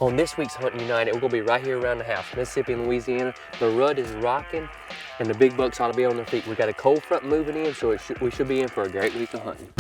On this week's Hunting United, we're gonna be right here around the house, Mississippi and Louisiana. The rut is rocking and the big bucks ought to be on their feet. We got a cold front moving in, so we should be in for a great week of hunting.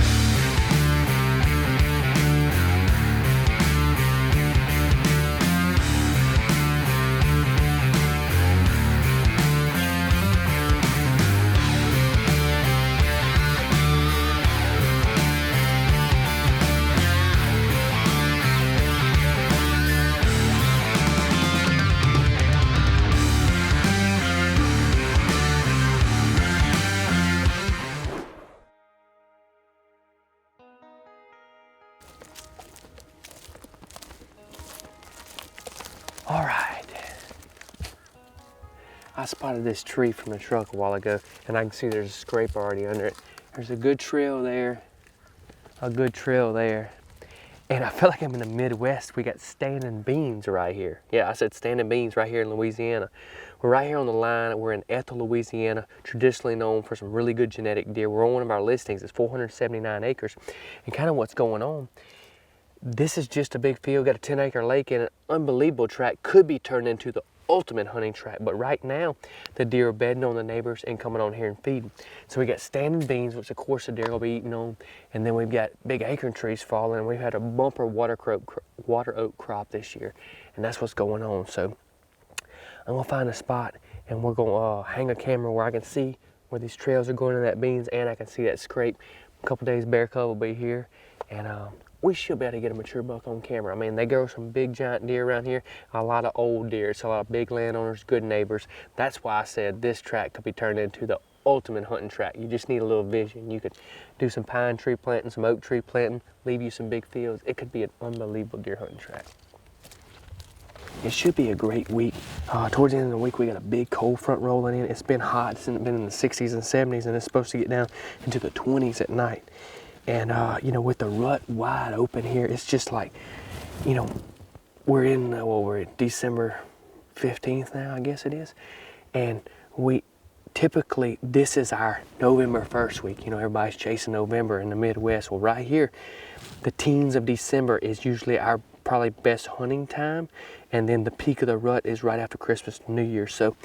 All right, I spotted this tree from the truck a while ago and I can see there's a scrape already under it. There's a good trail there, and I feel like I'm in the Midwest. We got standing beans right here. Yeah, I said standing beans right here in Louisiana. We're right here on the line. We're in Ethel, Louisiana, traditionally known for some really good genetic deer. We're on one of our listings. It's 479 acres. And kind of what's going on, this is just a big field, got a 10-acre lake and an unbelievable track, could be turned into the ultimate hunting track. But right now, the deer are bedding on the neighbors and coming on here and feeding. So we got standing beans, which of course the deer will be eating on. And then we've got big acorn trees falling. And we've had a bumper water oak crop this year. And that's what's going on. So I'm gonna find a spot and we're gonna hang a camera where I can see where these trails are going in that beans and I can see that scrape. A couple days bear cub will be here. And we should be able to get a mature buck on camera. I mean, they grow some big giant deer around here, a lot of old deer. It's a lot of big landowners, good neighbors. That's why I said this track could be turned into the ultimate hunting track. You just need a little vision. You could do some pine tree planting, some oak tree planting, leave you some big fields. It could be an unbelievable deer hunting track. It should be a great week. Towards the end of the week, we got a big cold front rolling in. It's been hot. It's been in the 60s and 70s, and it's supposed to get down into the 20s at night. And, you know, with the rut wide open here, it's just like, you know, we're in December 15th now, I guess it is. And we typically, this is our November 1st week. You know, everybody's chasing November in the Midwest. Well, right here, the teens of December is usually our probably best hunting time. And then the peak of the rut is right after Christmas, New Year. So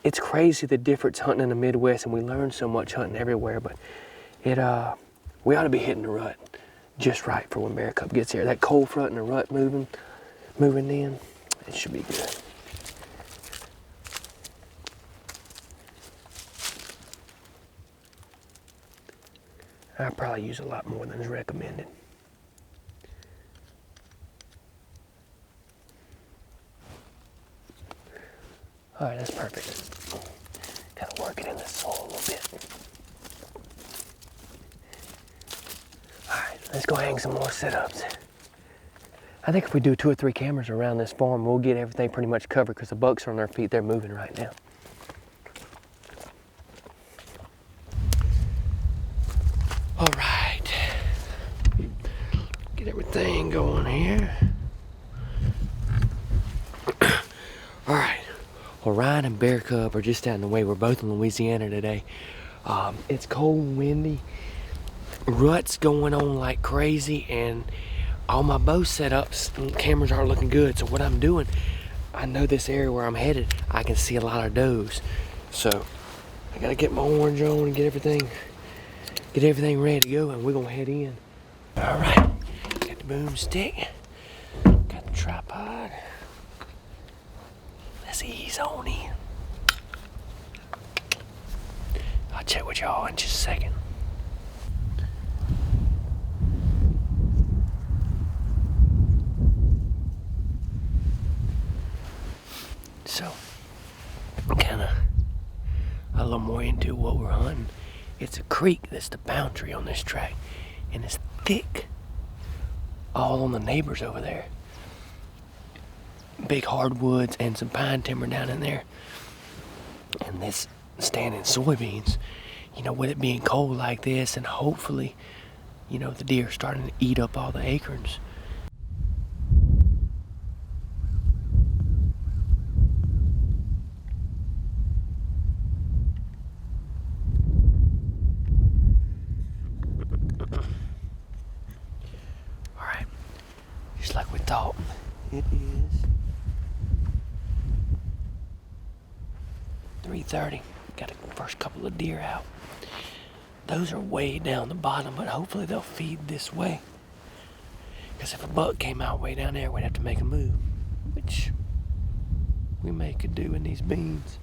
it's crazy the difference hunting in the Midwest, and we learn so much hunting everywhere, but we ought to be hitting the rut just right for when bear cub gets here. That cold front and the rut moving in, it should be good. I probably use a lot more than is recommended. All right, that's perfect. Gotta work it in the soil a little bit. Let's go hang some more sit-ups. I think if we do 2 or 3 cameras around this farm, we'll get everything pretty much covered because the bucks are on their feet. They're moving right now. All right. Get everything going here. All right. Well, Ryan and bear cub are just out in the way. We're both in Louisiana today. It's cold and windy. Rut's going on like crazy, and all my bow setups and cameras aren't looking good. So what I'm doing, I know this area where I'm headed, I can see a lot of does. So I gotta get my orange on and get everything ready to go, and we're gonna head in. All right, got the boomstick, got the tripod. Let's ease on in. I'll check with y'all in just a second. So, kind of a little more into what we're hunting. It's a creek that's the boundary on this track, and it's thick all on the neighbors over there. Big hardwoods and some pine timber down in there. And this standing soybeans, you know, with it being cold like this, and hopefully, you know, the deer are starting to eat up all the acorns. Like we thought, it is is 3:30. Got the first couple of deer out. Those are way down the bottom, but hopefully they'll feed this way. Because if a buck came out way down there, we'd have to make a move, which we could do in these beans.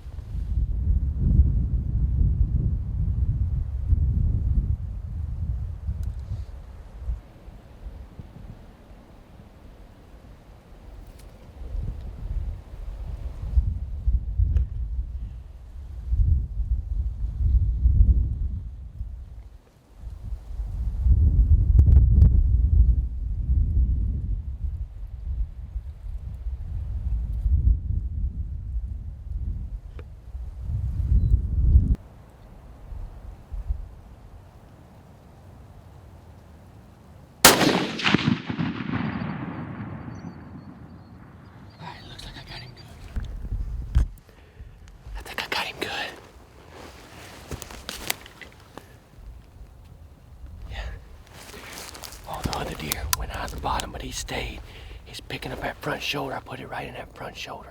He stayed. He's picking up that front shoulder. I put it right in that front shoulder.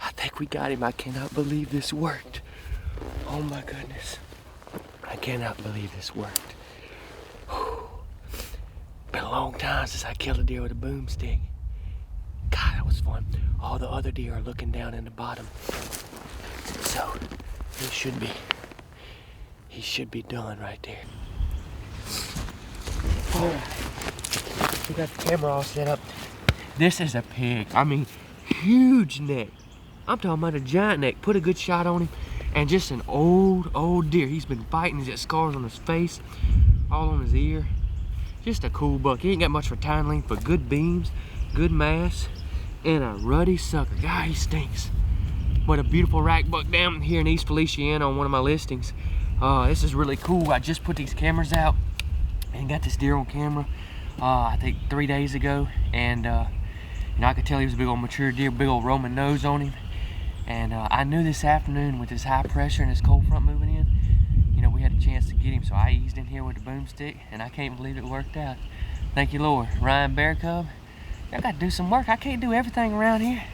I think we got him. I cannot believe this worked. Oh my goodness. I cannot believe this worked. Whew. Been a long time since I killed a deer with a boomstick. God, that was fun. All the other deer are looking down in the bottom. So he should be done right there. All right. We got the camera all set up. This is a pig. I mean, huge neck. I'm talking about a giant neck. Put a good shot on him. And just an old deer. He's been fighting. He's got scars on his face, all on his ear. Just a cool buck. He ain't got much for time length, but good beams, good mass, and a ruddy sucker. God, he stinks. What a beautiful rack buck down here in East Feliciana on one of my listings. This is really cool. I just put these cameras out and got this deer on camera. I think 3 days ago, and I could tell he was a big old mature deer, big old Roman nose on him. And I knew this afternoon with this high pressure and this cold front moving in, we had a chance to get him. So I eased in here with the boomstick, and I can't believe it worked out. Thank you, Lord. Ryan Bear Cub, I got to do some work. I can't do everything around here.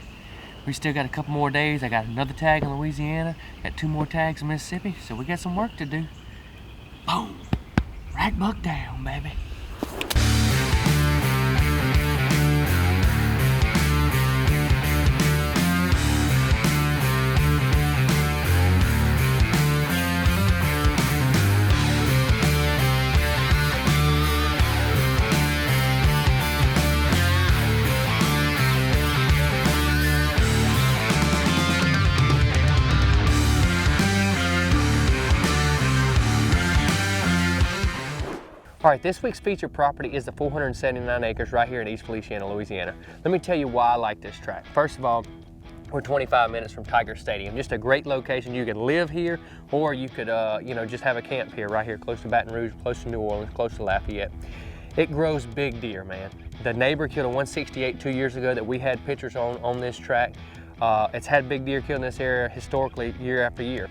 We still got a couple more days. I got another tag in Louisiana, got 2 more tags in Mississippi, so we got some work to do. Boom, rack buck down, baby. All right, this week's featured property is the 479 acres right here in East Feliciana, Louisiana. Let me tell you why I like this tract. First of all, we're 25 minutes from Tiger Stadium. Just a great location. You could live here, or you could, just have a camp here, right here, close to Baton Rouge, close to New Orleans, close to Lafayette. It grows big deer, man. The neighbor killed a 168 2 years ago that we had pictures on this tract. It's had big deer killed in this area historically year after year.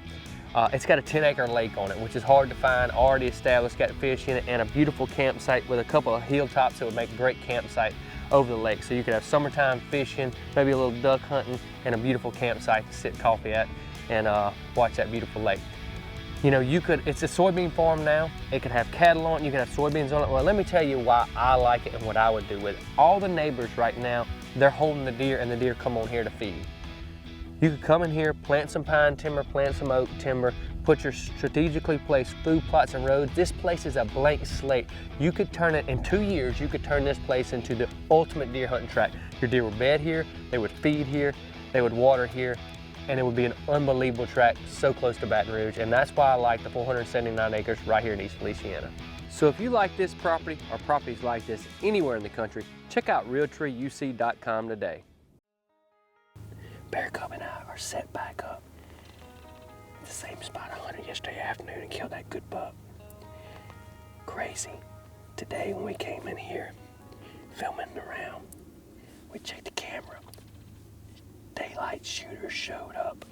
It's got a 10-acre lake on it, which is hard to find, already established, got fish in it, and a beautiful campsite with a couple of hilltops that would make a great campsite over the lake. So you could have summertime fishing, maybe a little duck hunting, and a beautiful campsite to sit coffee at and watch that beautiful lake. It's a soybean farm now. It could have cattle on it, you could have soybeans on it. Well, let me tell you why I like it and what I would do with it. All the neighbors right now, they're holding the deer, and the deer come on here to feed. You could come in here, plant some pine timber, plant some oak timber, put your strategically placed food plots and roads. This place is a blank slate. You could turn it, in 2 years, you could turn this place into the ultimate deer hunting tract. Your deer would bed here, they would feed here, they would water here, and it would be an unbelievable tract so close to Baton Rouge. And that's why I like the 479 acres right here in East Feliciana. So if you like this property or properties like this anywhere in the country, check out realtreeuc.com today. Bear Cub and I are set back up at the same spot I hunted yesterday afternoon and killed that good buck. Crazy. Today when we came in here, filming around, we checked the camera. Daylight shooter showed up.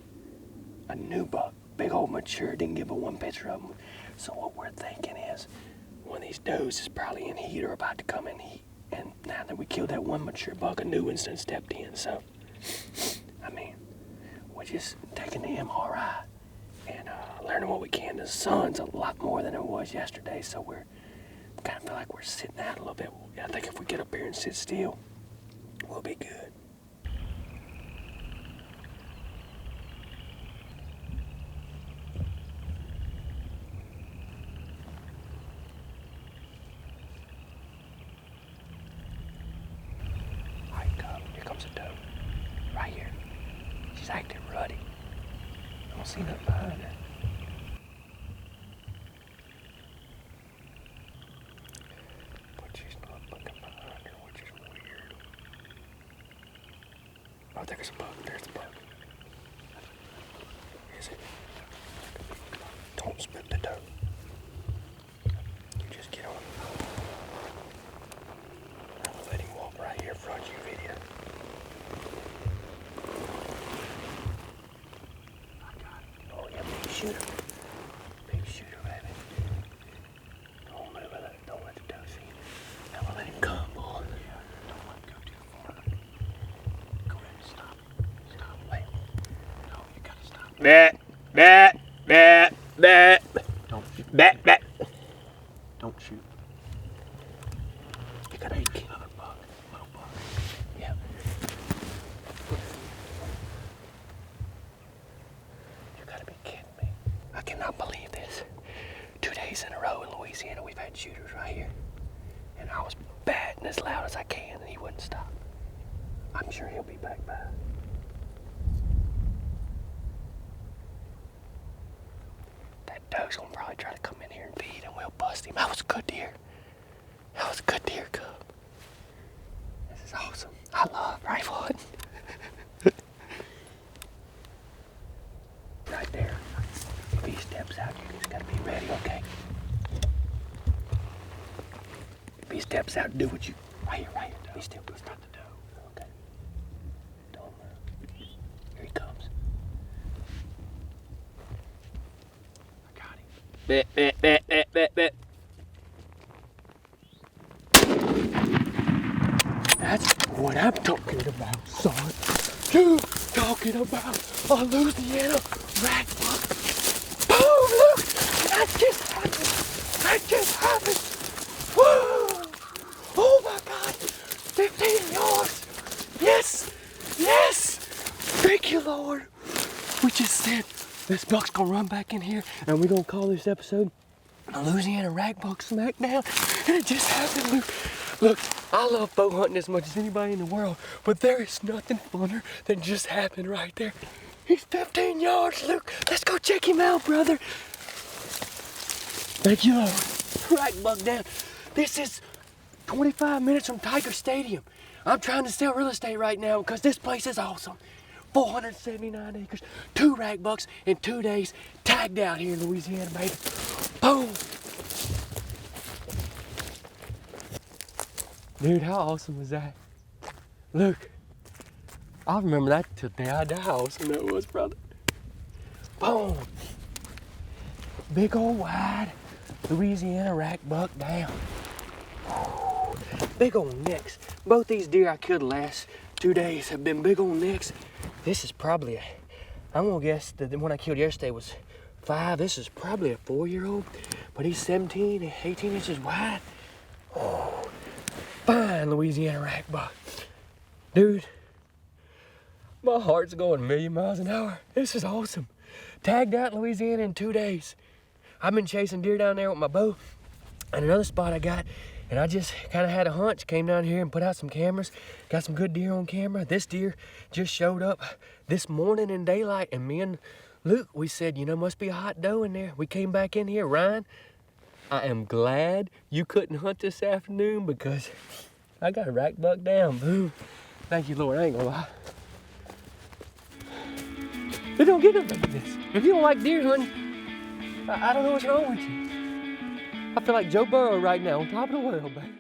A new buck, big old mature, didn't give a one picture of him. So what we're thinking is, one of these does is probably in heat or about to come in heat. then now that we killed that one mature buck, a new one's done stepped in. So, I mean, we're just taking the MRI and learning what we can. The sun's a lot more than it was yesterday, so we're kind of feel like we're sitting out a little bit. I think if we get up here and sit still, we'll be good. Here comes a doe. Right here. She's acting ruddy. I don't see nothing behind her. But she's not looking behind her, which is weird. Oh, there's a buck. There's a buck. Is it? Don't split the doe. You just get on. I'll let him walk right here in front of you, video. Shooter. Big shooter, baby. Don't move it. Don't let the doe see him. Now we'll let him come, boy. Yeah, don't let him go too far. Go ahead and stop. Stop. Wait. No, you gotta stop. Don't shoot. Don't shoot. You gotta kill another buck. Little buck. Yeah. You gotta be kidding me. I cannot believe this. 2 days in a row in Louisiana, we've had shooters right here. And I was batting as loud as I can, and he wouldn't stop. I'm sure he'll be back by. That doe's gonna probably try to come in here and feed, and we'll bust him. That was a good deer. That was a good deer cub. This is awesome. I love rifle hunting. Right there. If he steps out, you just gotta be ready, okay? If he steps out, do what you... Right here. Be still. Stop the doe. Okay. Don't move. Here he comes. I got him. Bet. That's what I'm talking about, son. You talking about a Louisiana rack buck. Boom, look! That just happened. Whoa! Oh my God! 15 yards! Yes! Thank you, Lord. We just said this buck's gonna run back in here, and we're gonna call this episode a Louisiana Rack Buck SmackDown, and it just happened, Luke. Look, I love bow hunting as much as anybody in the world, but there is nothing funner than just happened right there. He's 15 yards, Luke. Let's go check him out, brother. Thank you, Lord. Rack buck down. This is 25 minutes from Tiger Stadium. I'm trying to sell real estate right now because this place is awesome. 479 acres, 2 rack bucks in 2 days, tagged out here in Louisiana, baby. Boom. Dude, how awesome was that? Look, I'll remember that till the day I die. How awesome that was, brother. Boom. Big old wide Louisiana rack buck down. Big old necks. Both these deer I killed the last 2 days have been big old necks. This is probably I'm gonna guess that the one I killed yesterday was 5. This is probably a 4-year-old, but he's 17, 18 inches wide. Oh, fine Louisiana rack buck. Dude, my heart's going a million miles an hour. This is awesome. Tagged out in Louisiana in 2 days. I've been chasing deer down there with my bow, and another spot I got, and I just kind of had a hunch, came down here and put out some cameras, got some good deer on camera. This deer just showed up this morning in daylight, and me and Luke, we said, you know, must be a hot doe in there. We came back in here. Ryan, I am glad you couldn't hunt this afternoon because I got a rack buck down. Boom. Thank you, Lord. I ain't gonna lie. It don't get nothing like this. If you don't like deer hunting, I don't know what's wrong with you. I feel like Joe Burrow right now on top of the world, baby.